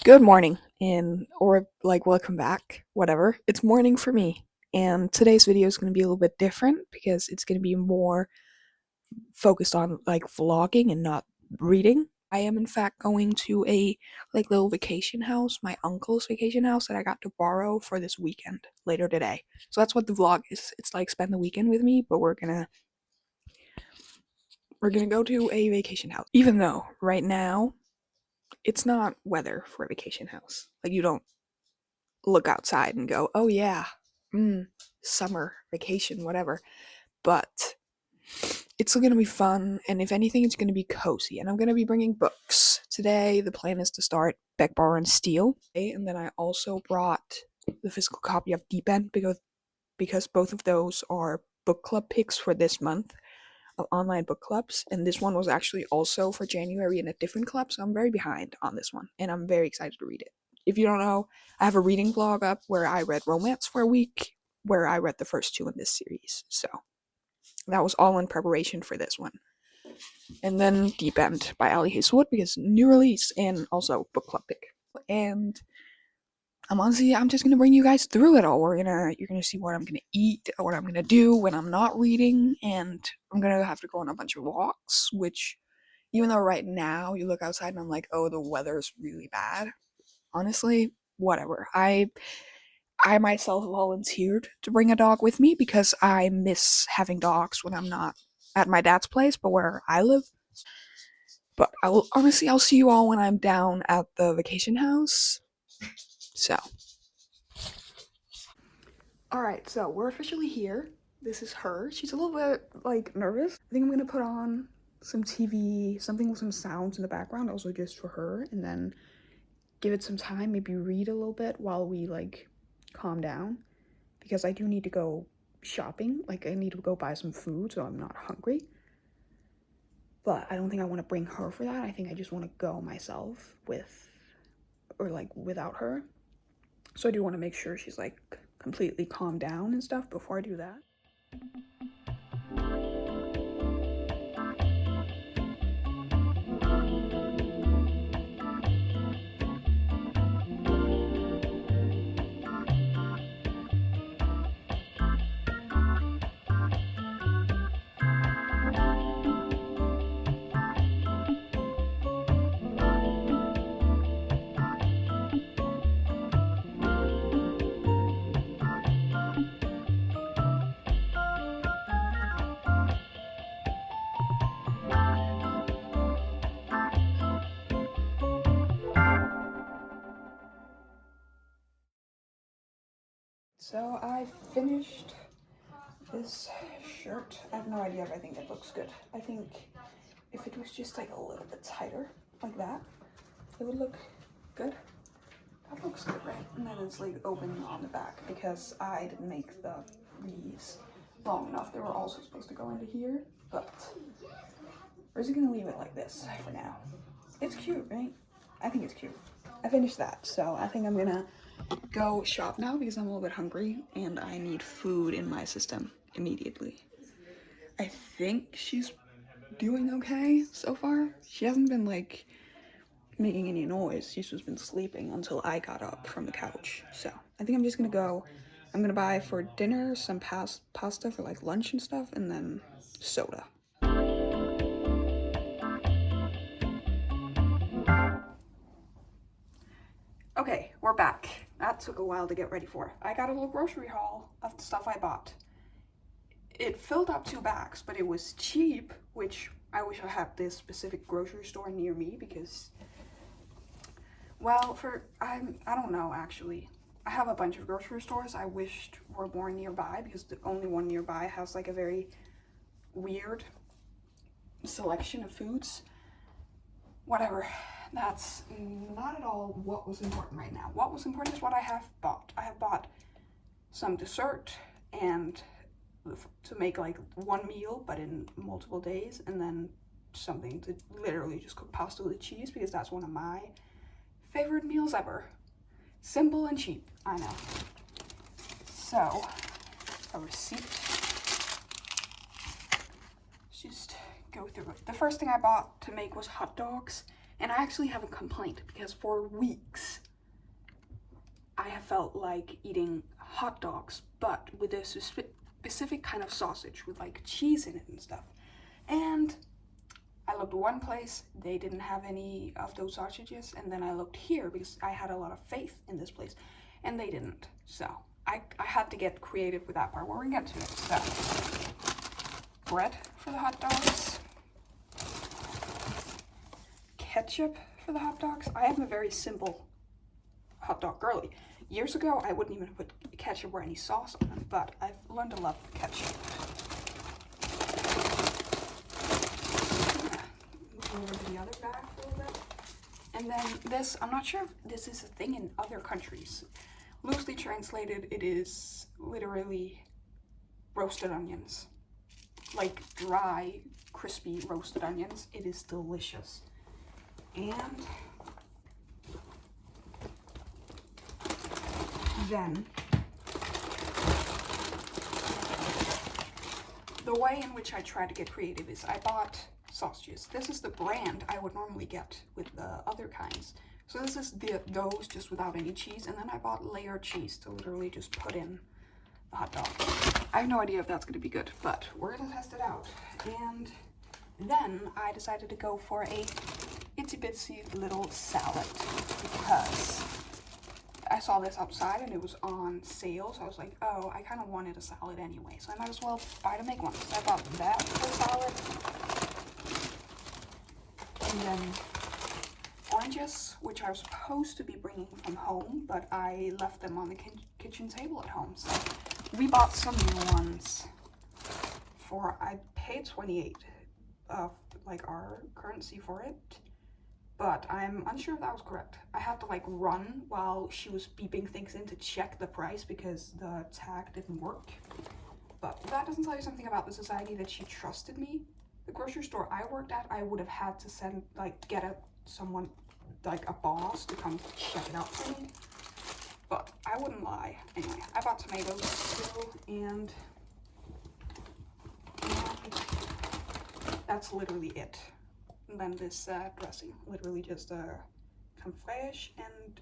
Good morning, or like welcome back, whatever. It's morning for me, and today's video is going to be a little bit different because it's going to be more focused on like vlogging and not reading. I am in fact going to a like little vacation house, my uncle's vacation house that I got to borrow for this weekend later today. So that's what the vlog is. It's like spend the weekend with me, but we're gonna go to a vacation house. Even though right now it's not weather for a vacation house. Like you don't look outside and go, oh yeah, summer, vacation, whatever. But it's still gonna be fun, and if anything, it's gonna be cozy. And I'm gonna be bringing books. Today, the plan is to start Beck, Bar, and Steel. And then I also brought the physical copy of Deep End because both of those are book club picks for this month of online book clubs. And this one was actually also for January in a different club, so I'm very behind on this one, and I'm very excited to read it. If you don't know, I have a reading vlog up where I read romance for a week, where I read the first two in this series. So that was all in preparation for this one. And then Deep End by Ali Hazelwood because new release and also book club pick. And I'm just gonna bring you guys through it all. You're gonna see what I'm gonna eat, what I'm gonna do when I'm not reading, and I'm gonna have to go on a bunch of walks, which even though right now you look outside and I'm like, oh, the weather's really bad. Honestly, whatever. I myself volunteered to bring a dog with me because I miss having dogs when I'm not at my dad's place, but where I live. But I'll see you all when I'm down at the vacation house. So, all right, so we're officially here. This is her. She's a little bit like nervous. I think I'm gonna put on some TV, something with some sounds in the background, also just for her, and then give it some time, maybe read a little bit while we like calm down, because I do need to go shopping. Like I need to go buy some food so I'm not hungry. But I don't think I want to bring her for that. I think I just want to go myself without her. So I do want to make sure she's like completely calmed down and stuff before I do that. So I finished this shirt. I have no idea if I think it looks good. I think if it was just like a little bit tighter, like that, it would look good. That looks good, right? And then it's like open on the back because I didn't make these long enough. They were also supposed to go into here, but we're just gonna leave it like this for now. It's cute, right? I think it's cute. I finished that, so I think I'm gonna go shop now because I'm a little bit hungry and I need food in my system immediately. I think she's doing okay so far. She hasn't been like making any noise. She's just been sleeping until I got up from the couch. So I think I'm just gonna go. I'm gonna buy for dinner some pasta for like lunch and stuff, and then soda. Okay, we're back. That took a while to get ready for. I got a little grocery haul of the stuff I bought. It filled up 2 bags, but it was cheap, which I wish I had this specific grocery store near me because, well, I don't know actually. I have a bunch of grocery stores I wished were more nearby because the only one nearby has like a very weird selection of foods. Whatever, that's not at all what was important right now. What was important is what I have bought. I have bought some dessert and to make like one meal but in multiple days, and then something to literally just cook pasta with cheese because that's one of my favorite meals ever. Simple and cheap, I know. So, a receipt. Let's just go through it. The first thing I bought to make was hot dogs, and I actually have a complaint because for weeks have felt like eating hot dogs, but with a specific kind of sausage with like cheese in it and stuff. And I looked one place, they didn't have any of those sausages, and then I looked here because I had a lot of faith in this place, and they didn't. So I had to get creative with that part. We're gonna get to it. So bread for the hot dogs, ketchup for the hot dogs. I am a very simple hot dog girly. Years ago, I wouldn't even put ketchup or any sauce on them, but I've learned to love ketchup. Move over to the other bag for a little bit. And then this, I'm not sure if this is a thing in other countries. Loosely translated, it is literally roasted onions. Like dry, crispy roasted onions. It is delicious. And then the way in which I try to get creative is I bought sausages. This is the brand I would normally get with the other kinds. So this is those just without any cheese, and then I bought layered cheese to literally just put in the hot dog. I have no idea if that's gonna be good, but we're gonna test it out. And then I decided to go for a itsy bitsy little salad because I saw this outside and it was on sale, so I was like, oh, I kind of wanted a salad anyway, so I might as well buy to make one. So I bought that for salad. And then oranges, which I was supposed to be bringing from home, but I left them on the kitchen table at home. So we bought some new ones for, I paid 28 of like our currency for it. But I'm unsure if that was correct. I had to like run while she was beeping things in to check the price because the tag didn't work. But that doesn't tell you something about the society that she trusted me. The grocery store I worked at, I would have had to send, like, get someone, like a boss to come check it out for me. But I wouldn't lie. Anyway, I bought tomatoes too, and that's literally it. And then this dressing, literally just crème fraîche and,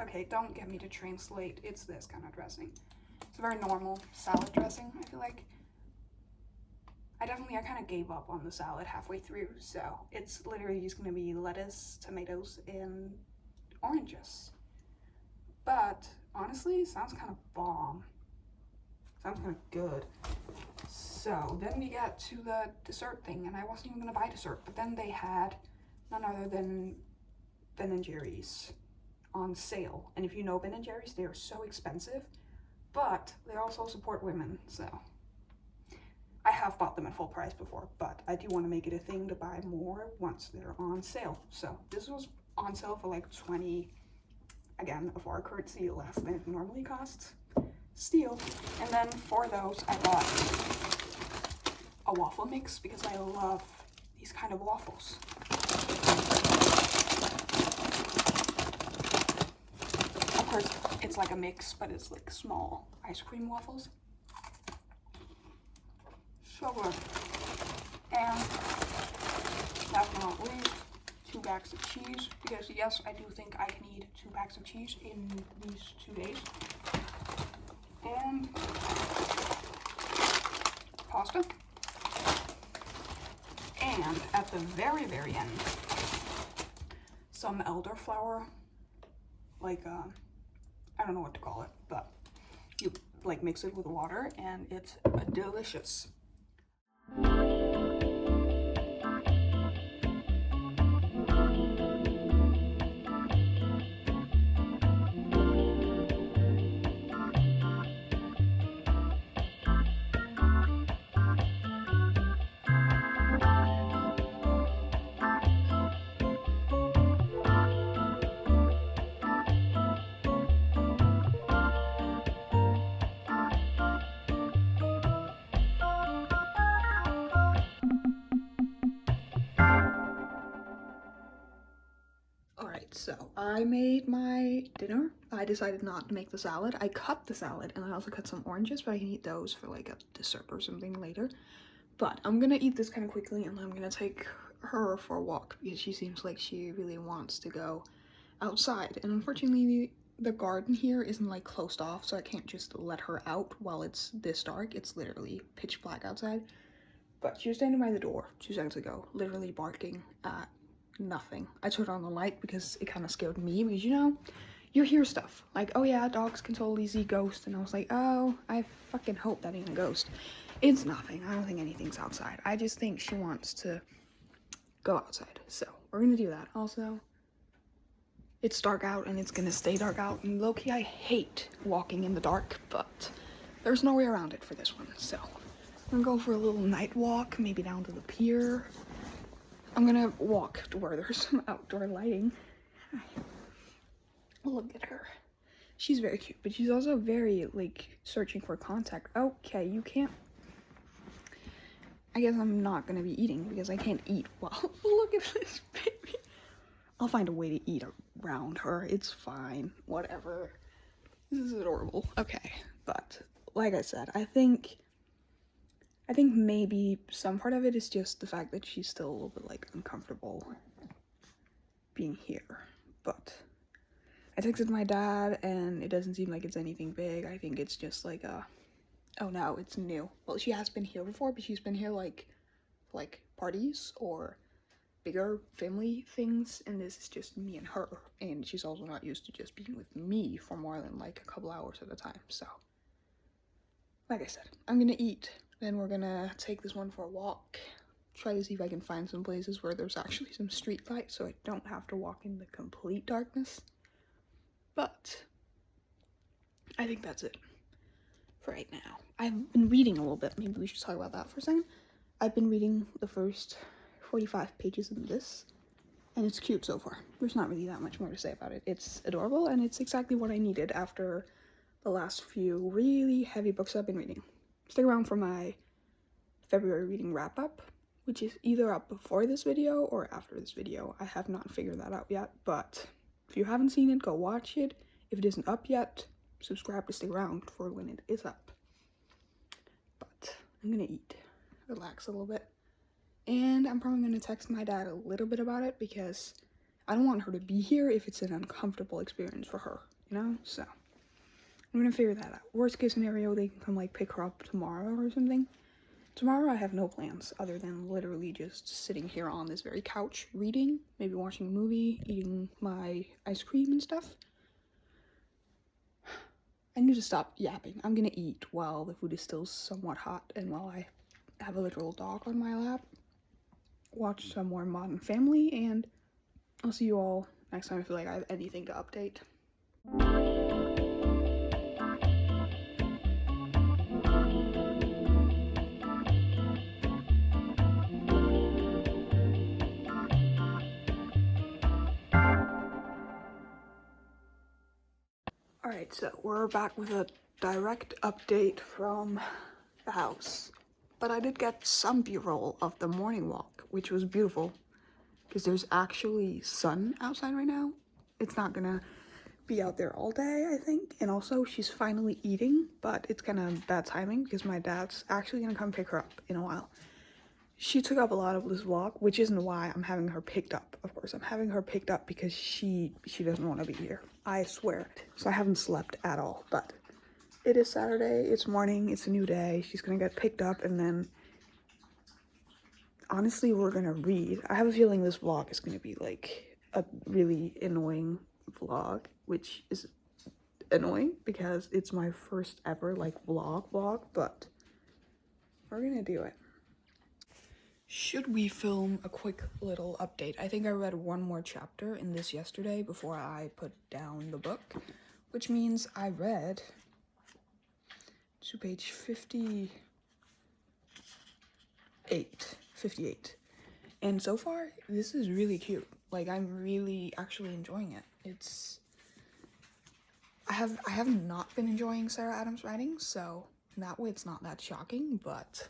okay, don't get me to translate, it's this kind of dressing. It's a very normal salad dressing, I feel like. I kind of gave up on the salad halfway through, so it's literally just gonna be lettuce, tomatoes, and oranges. But honestly, it sounds kind of bomb. Sounds kind of good. So then we got to the dessert thing, and I wasn't even gonna buy dessert, but then they had none other than Ben & Jerry's on sale. And if you know Ben & Jerry's, they are so expensive, but they also support women, so. I have bought them at full price before, but I do want to make it a thing to buy more once they're on sale. So this was on sale for like 20, again, of our currency, less than it normally costs. Steal. And then for those, I bought a waffle mix because I love these kind of waffles. Of course, it's like a mix, but it's like small ice cream waffles. So good. And last but not least, 2 bags of cheese, because yes, I do think I can eat 2 bags of cheese in these 2 days. And pasta. And at the very, very end, some elderflower, like, I don't know what to call it, but you like mix it with water and it's delicious. So I made my dinner. I decided not to make the salad. I cut the salad and I also cut some oranges, but I can eat those for like a dessert or something later. But I'm gonna eat this kind of quickly and I'm gonna take her for a walk because she seems like she really wants to go outside. And unfortunately, the garden here isn't like closed off, so I can't just let her out while it's this dark. It's literally pitch black outside. But she was standing by the door 2 seconds ago, literally barking at nothing. I turned on the light because it kind of scared me, because you know, you hear stuff like, oh yeah, dogs can totally see ghosts, and I was like, oh, I fucking hope that ain't a ghost. It's nothing. I don't think anything's outside. I just think she wants to go outside, so we're gonna do that. Also, it's dark out and it's gonna stay dark out, and low-key I hate walking in the dark, but there's no way around it for this one. So I'm gonna go for a little night walk, maybe down to the pier. I'm gonna walk to where there's some outdoor lighting. Look at her. She's very cute, but she's also very, like, searching for contact. Okay, you can't. I guess I'm not gonna be eating because I can't eat while. Look at this baby. I'll find a way to eat around her. It's fine. Whatever. This is adorable. Okay, but like I said, I think maybe some part of it is just the fact that she's still a little bit like uncomfortable being here. But I texted my dad and it doesn't seem like it's anything big. I think it's just like oh no, it's new. Well, she has been here before, but she's been here like parties or bigger family things, and this is just me and her, and she's also not used to just being with me for more than like a couple hours at a time. So like I said, I'm gonna eat, then we're gonna take this one for a walk, try to see if I can find some places where there's actually some street light so I don't have to walk in the complete darkness. But I think that's it for right now. I've been reading a little bit. Maybe we should talk about that for a second. I've been reading the first 45 pages of this, and it's cute so far. There's not really that much more to say about it. It's adorable, and it's exactly what I needed after the last few really heavy books I've been reading. Stick around for my February reading wrap-up, which is either up before this video or after this video. I have not figured that out yet, but if you haven't seen it, go watch it. If it isn't up yet, subscribe to stay around for when it is up. But I'm gonna eat, relax a little bit, and I'm probably gonna text my dad a little bit about it because I don't want her to be here if it's an uncomfortable experience for her, you know? So I'm gonna figure that out. Worst case scenario, they can come like pick her up tomorrow or something. Tomorrow I have no plans other than literally just sitting here on this very couch reading, maybe watching a movie, eating my ice cream and stuff. I need to stop yapping. I'm gonna eat while the food is still somewhat hot and while I have a literal dog on my lap. Watch some more Modern Family, and I'll see you all next time I feel like I have anything to update. Alright, so we're back with a direct update from the house. But I did get some b-roll of the morning walk, which was beautiful, because there's actually sun outside right now. It's not gonna be out there all day, I think. And also, she's finally eating, but it's kind of bad timing because my dad's actually gonna come pick her up in a while. She took up a lot of this walk, which isn't why I'm having her picked up. Of course, I'm having her picked up because she doesn't want to be here. I swear. So I haven't slept at all, but it is Saturday, it's morning, it's a new day. She's gonna get picked up, and then honestly, we're gonna read. I have a feeling this vlog is gonna be like a really annoying vlog, which is annoying because it's my first ever like vlog, but we're gonna do it. Should we film a quick little update? I think I read one more chapter in this yesterday before I put down the book, which means I read to page 58. And so far, this is really cute. Like, I'm really actually enjoying it. I have not been enjoying Sarah Adams' writing, so in that way it's not that shocking, but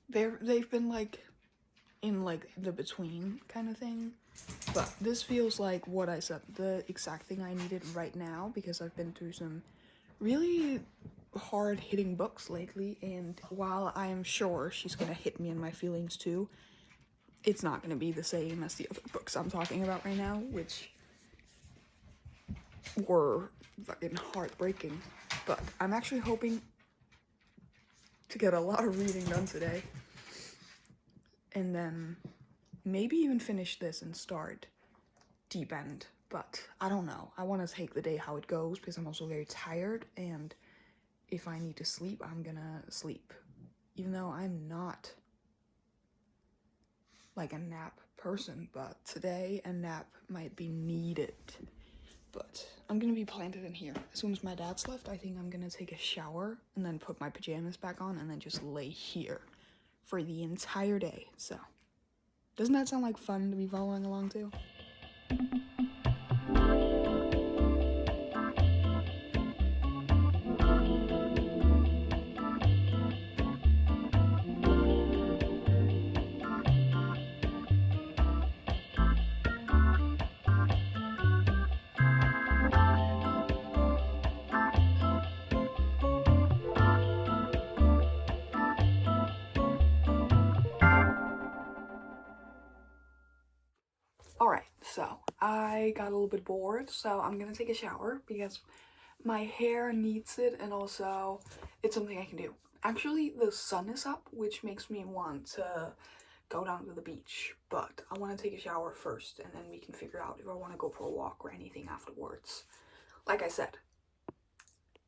they've been like in like the between kind of thing. But this feels like what I said, the exact thing I needed right now, because I've been through some really hard hitting books lately, and while I am sure she's gonna hit me in my feelings too, it's not gonna be the same as the other books I'm talking about right now, which were fucking heartbreaking. But I'm actually hoping to get a lot of reading done today. And then maybe even finish this and start Deep End. But I don't know. I want to take the day how it goes because I'm also very tired. And if I need to sleep, I'm gonna sleep. Even though I'm not like a nap person, but today a nap might be needed. But I'm gonna be planted in here. As soon as my dad's left, I think I'm gonna take a shower and then put my pajamas back on and then just lay here for the entire day. So, doesn't that sound like fun to be following along to? Alright, so I got a little bit bored, so I'm gonna take a shower because my hair needs it and also it's something I can do. Actually, the sun is up, which makes me want to go down to the beach, but I want to take a shower first and then we can figure out if I want to go for a walk or anything afterwards. Like I said,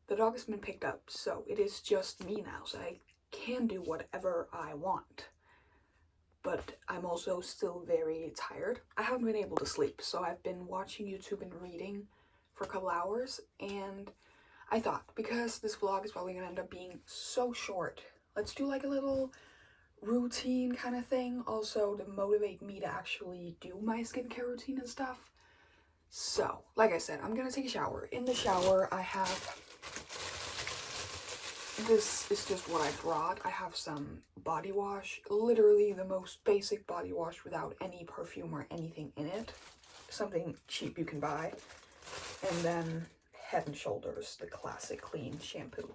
the dog has been picked up, so it is just me now, so I can do whatever I want. But I'm also still very tired. I haven't been able to sleep, so I've been watching YouTube and reading for a couple hours, and I thought, because this vlog is probably gonna end up being so short, let's do like a little routine kind of thing, also to motivate me to actually do my skincare routine and stuff. So, like I said, I'm gonna take a shower. In the shower, I have, this is just what I brought. I have some body wash, literally the most basic body wash without any perfume or anything in it. Something cheap you can buy. And then Head and Shoulders, the classic clean shampoo.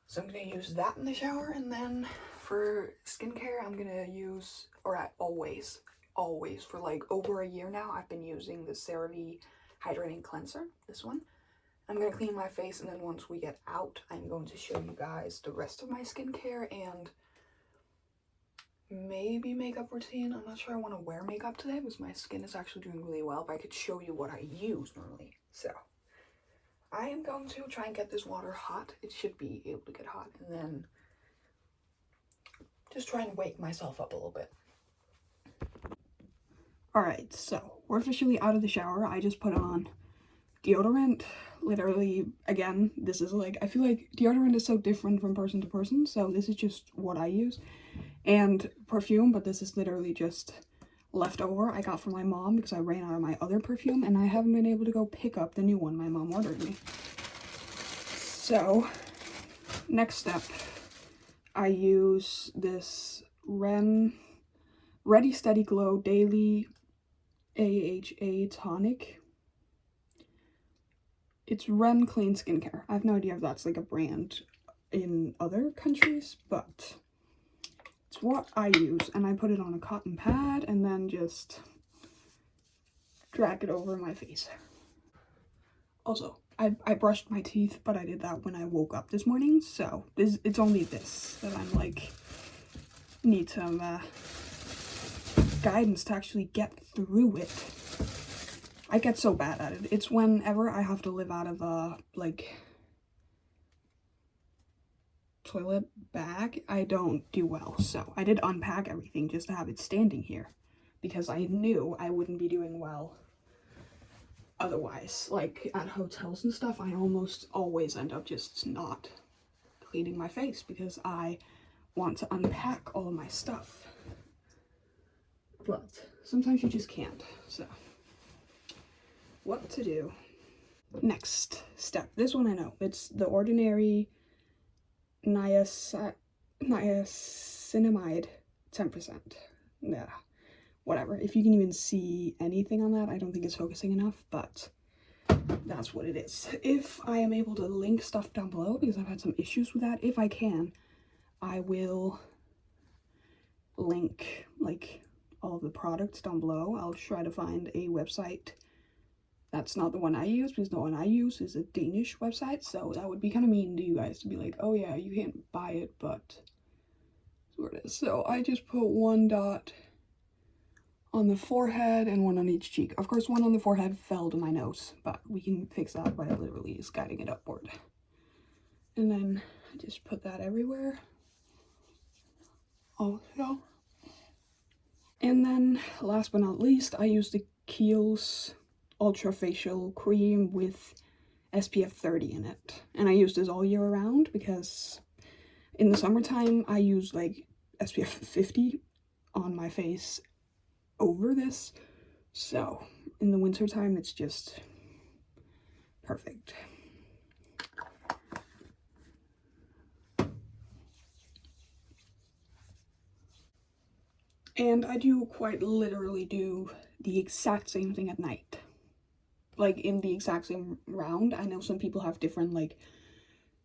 So I'm gonna use that in the shower, and then for skincare, I'm gonna use, or I always, for like over a year now, I've been using the CeraVe Hydrating Cleanser, this one. I'm gonna clean my face, and then once we get out, I'm going to show you guys the rest of my skincare and maybe makeup routine. I'm not sure I want to wear makeup today because my skin is actually doing really well, but I could show you what I use normally. So I am going to try and get this water hot. It should be able to get hot, and then just try and wake myself up a little bit. Alright, so we're officially out of the shower. I just put on deodorant. Literally, again, this is like, I feel like deodorant is so different from person to person, so this is just what I use. And perfume, but this is literally just leftover I got from my mom because I ran out of my other perfume and I haven't been able to go pick up the new one my mom ordered me. So, next step, I use this Ready Steady Glow Daily AHA Tonic. It's Ren Clean Skincare. I have no idea if that's like a brand in other countries, but it's what I use. And I put it on a cotton pad and then just drag it over my face. Also, I brushed my teeth, but I did that when I woke up this morning, so it's only this that I'm like, need some guidance to actually get through it. I get so bad at it. It's whenever I have to live out of a, like, toilet bag, I don't do well. So I did unpack everything just to have it standing here because I knew I wouldn't be doing well otherwise. Like, at hotels and stuff, I almost always end up just not cleaning my face because I want to unpack all of my stuff. But sometimes you just can't, so what to do. Next step. This one I know. It's the Ordinary niacinamide 10%. Yeah, whatever. If you can even see anything on that, I don't think it's focusing enough, but that's what it is. If I am able to link stuff down below, because I've had some issues with that, if I can, I will link like all of the products down below. I'll try to find a website that's not the one I use, because the one I use is a Danish website, so that would be kind of mean to you guys to be like, oh yeah, you can't buy it, but that's where it is. So I just put 1 dot on the forehead and 1 on each cheek. Of course, 1 on the forehead fell to my nose, but we can fix that by literally just guiding it upward. And then I just put that everywhere. Also. And then, last but not least, I use the Kiehl's Ultra Facial Cream with SPF 30 in it. And I use this all year around because in the summertime, I use like SPF 50 on my face over this. So, in the wintertime, it's just perfect. And I do quite literally do the exact same thing at night. Like in the exact same round. I know some people have different like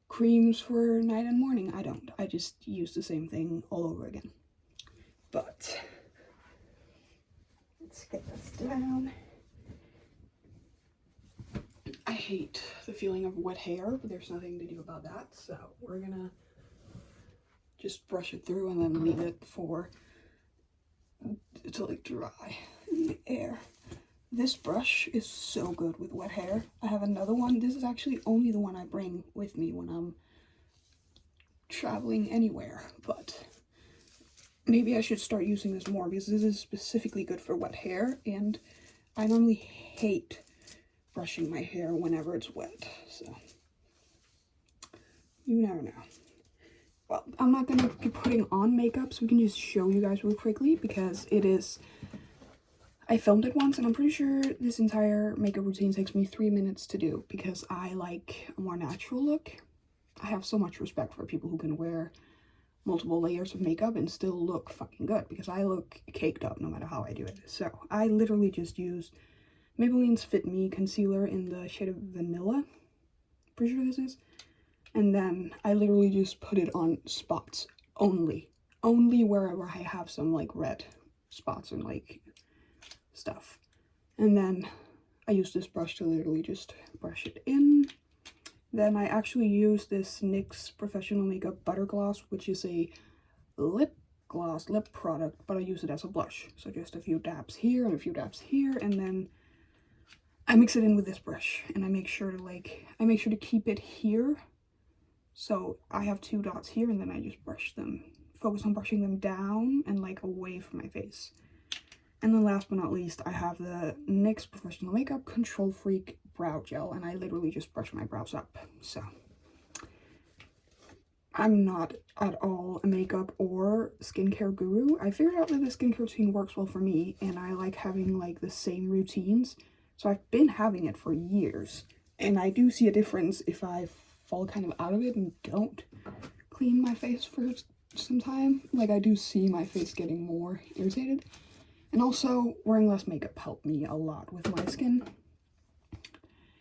creams for night and morning. I don't. I just use the same thing all over again. But let's get this down. I hate the feeling of wet hair, but there's nothing to do about that. So we're gonna just brush it through and then leave it for to like dry in the air. This brush is so good with wet hair. I have another one. This is actually only the one I bring with me when I'm traveling anywhere, but maybe I should start using this more because this is specifically good for wet hair, and I normally hate brushing my hair whenever it's wet, so you never know. Well, I'm not going to be putting on makeup, so we can just show you guys real quickly, because it is, I filmed it once, and I'm pretty sure this entire makeup routine takes me 3 minutes to do, because I like a more natural look. I have so much respect for people who can wear multiple layers of makeup and still look fucking good, because I look caked up no matter how I do it. So, I literally just use Maybelline's Fit Me concealer in the shade of Vanilla. Pretty sure this is. And then I literally just put it on spots only. Only wherever I have some like red spots and like stuff. And then I use this brush to literally just brush it in. Then I actually use this NYX Professional Makeup Butter Gloss, which is a lip gloss, lip product, but I use it as a blush. So just a few dabs here and a few dabs here, and then I mix it in with this brush, and I make sure to keep it here. So I have 2 dots here, and then I just brush them, focus on brushing them down and like away from my face. And then last but not least, I have the NYX Professional Makeup Control Freak Brow Gel, and I literally just brush my brows up. So I'm not at all a makeup or skincare guru. I figured out that the skincare routine works well for me, and I like having like the same routines. So I've been having it for years, and I do see a difference if I fall kind of out of it and don't clean my face for some time. Like, I do see my face getting more irritated. And also, wearing less makeup helped me a lot with my skin.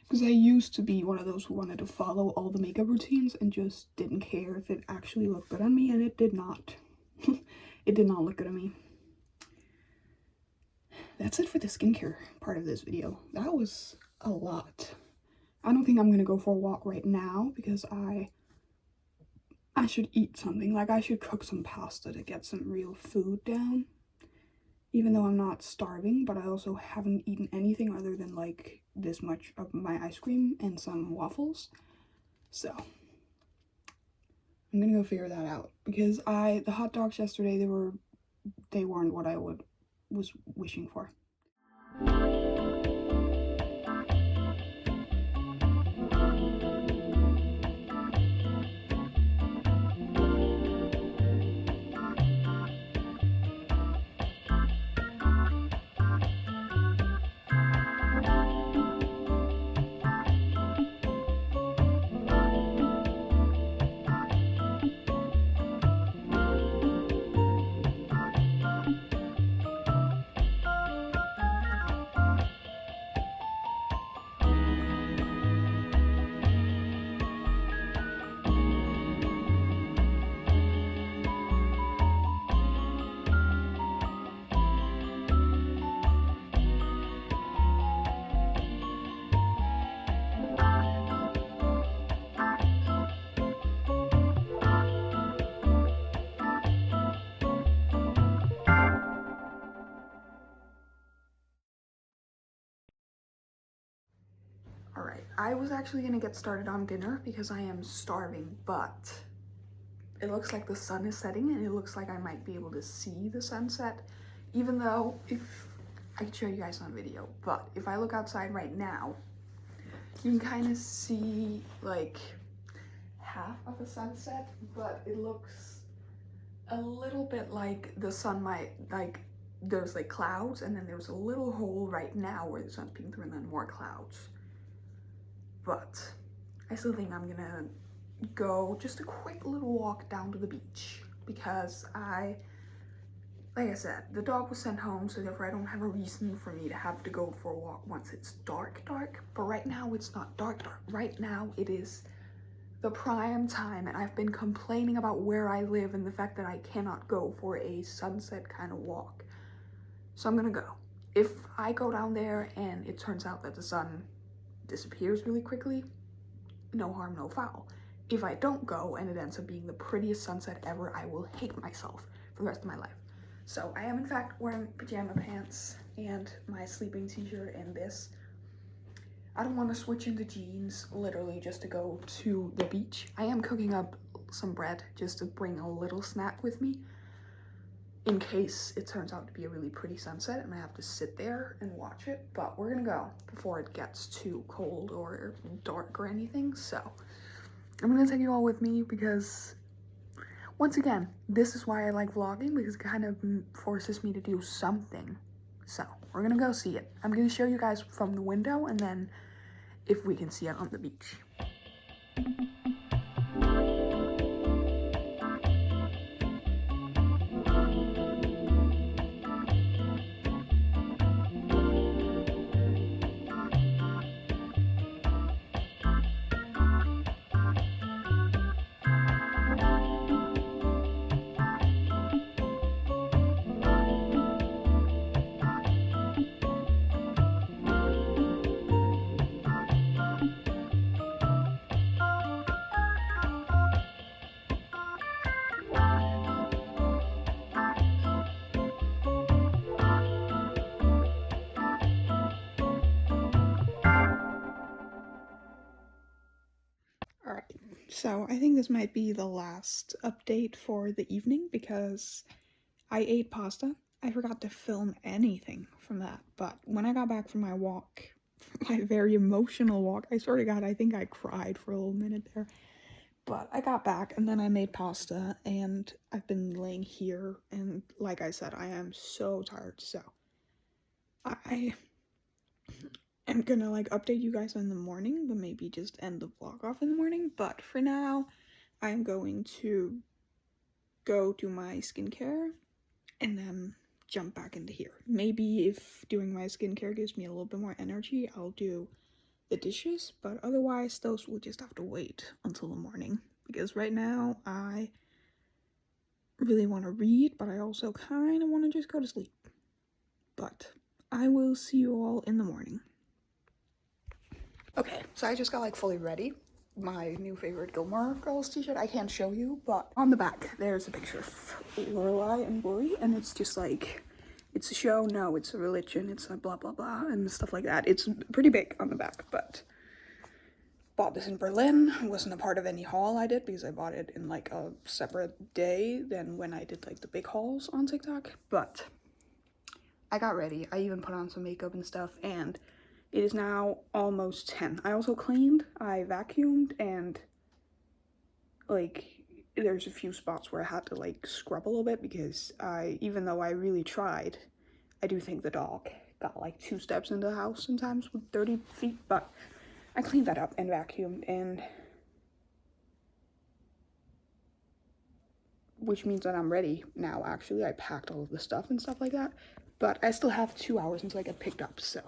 Because I used to be one of those who wanted to follow all the makeup routines and just didn't care if it actually looked good on me, and it did not. It did not look good on me. That's it for the skincare part of this video. That was a lot. I don't think I'm gonna go for a walk right now because I should eat something. Like, I should cook some pasta to get some real food down. Even though I'm not starving, but I also haven't eaten anything other than like this much of my ice cream and some waffles. So I'm gonna go figure that out, because the hot dogs yesterday, they weren't what I was wishing for. Alright, I was actually gonna get started on dinner because I am starving, but it looks like the sun is setting and it looks like I might be able to see the sunset, even though if I could show you guys on video, but if I look outside right now, you can kind of see like half of a sunset, but it looks a little bit like the sun might, like there's like clouds and then there's a little hole right now where the sun's peeking through and then more clouds. But I still think I'm gonna go just a quick little walk down to the beach because like I said, the dog was sent home, so therefore I don't have a reason for me to have to go for a walk once it's dark. But right now it's not dark. Right now it is the prime time, and I've been complaining about where I live and the fact that I cannot go for a sunset kind of walk. So I'm gonna go. If I go down there and it turns out that the sun disappears really quickly, no harm, no foul. If I don't go and it ends up being the prettiest sunset ever, I will hate myself for the rest of my life. So I am in fact wearing pajama pants and my sleeping t-shirt and this. I don't want to switch into jeans literally just to go to the beach. I am cooking up some bread just to bring a little snack with me in case it turns out to be a really pretty sunset and I have to sit there and watch it. But we're gonna go before it gets too cold or dark or anything. So I'm gonna take you all with me because once again, this is why I like vlogging, because it kind of forces me to do something. So we're gonna go see it. I'm gonna show you guys from the window and then if we can see it on the beach. Alright, so I think this might be the last update for the evening because I ate pasta. I forgot to film anything from that, but when I got back from my walk, my very emotional walk, I swear to God, I think I cried for a little minute there. But I got back and then I made pasta and I've been laying here and like I said, I am so tired, so I am gonna like update you guys in the morning, but maybe just end the vlog off in the morning. But for now, I'm going to go do my skincare and then jump back into here. Maybe if doing my skincare gives me a little bit more energy, I'll do the dishes, but otherwise those will just have to wait until the morning because right now I really want to read, but I also kind of want to just go to sleep. But I will see you all in the morning. Okay, so I just got like fully ready. My new favorite Gilmore Girls t-shirt. I can't show you, but on the back there's a picture of Lorelai and Rory, and it's just like, it's a show, no, it's a religion, it's a blah blah blah, and stuff like that. It's pretty big on the back, but bought this in Berlin. It wasn't a part of any haul I did because I bought it in like a separate day than when I did like the big hauls on TikTok. But I got ready. I even put on some makeup and stuff, and it is now almost 10. I also cleaned, I vacuumed, and like there's a few spots where I had to like scrub a little bit because even though I really tried, I do think the dog got like 2 steps into the house sometimes with 30 feet, but I cleaned that up and vacuumed, and which means that I'm ready now. Actually, I packed all of the stuff and stuff like that, but I still have 2 hours until I get picked up, so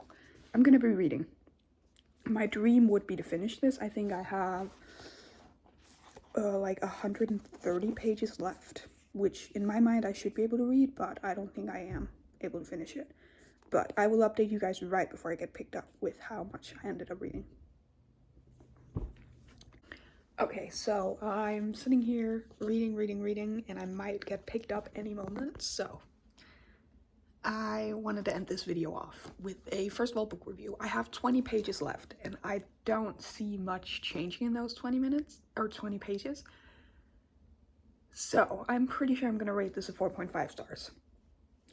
I'm gonna be reading. My dream would be to finish this. I think I have like 130 pages left, which in my mind I should be able to read, but I don't think I am able to finish it. But I will update you guys right before I get picked up with how much I ended up reading. Okay, so I'm sitting here reading, and I might get picked up any moment, so I wanted to end this video off with a, first of all, book review. I have 20 pages left, and I don't see much changing in those 20 minutes, or 20 pages. So, I'm pretty sure I'm gonna rate this a 4.5 stars.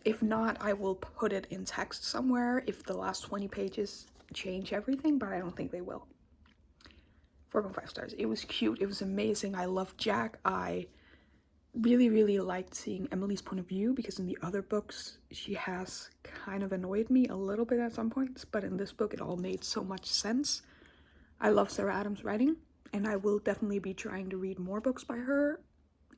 If not, I will put it in text somewhere if the last 20 pages change everything, but I don't think they will. 4.5 stars. It was cute, it was amazing, I loved Jack. I really liked seeing Emily's point of view, because in the other books she has kind of annoyed me a little bit at some points, but in this book it all made so much sense. I love Sarah Adams' writing, and I will definitely be trying to read more books by her,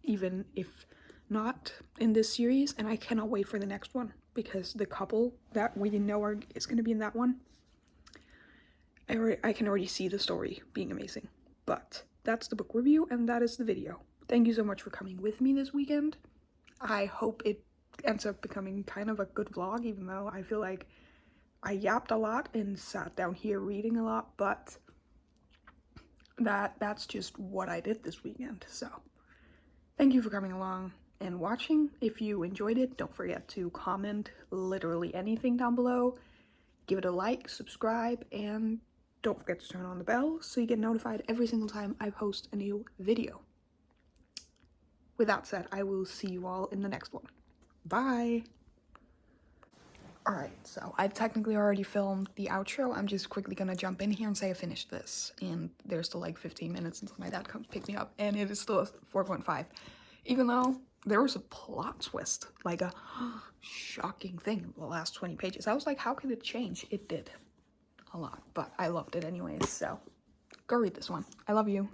even if not in this series, and I cannot wait for the next one, because the couple that we know is going to be in that one, I can already see the story being amazing. But that's the book review, and that is the video. Thank you so much for coming with me this weekend. I hope it ends up becoming kind of a good vlog, even though I feel like I yapped a lot and sat down here reading a lot, but that's just what I did this weekend. So thank you for coming along and watching. If you enjoyed it, don't forget to comment literally anything down below. Give it a like, subscribe, and don't forget to turn on the bell so you get notified every single time I post a new video. With that said, I will see you all in the next one. Bye! Alright, so I've technically already filmed the outro. I'm just quickly gonna jump in here and say I finished this. And there's still like 15 minutes until my dad comes to pick me up, and it is still a 4.5. Even though there was a plot twist, like a shocking thing in the last 20 pages. I was like, how could it change? It did a lot, but I loved it anyways, so go read this one. I love you.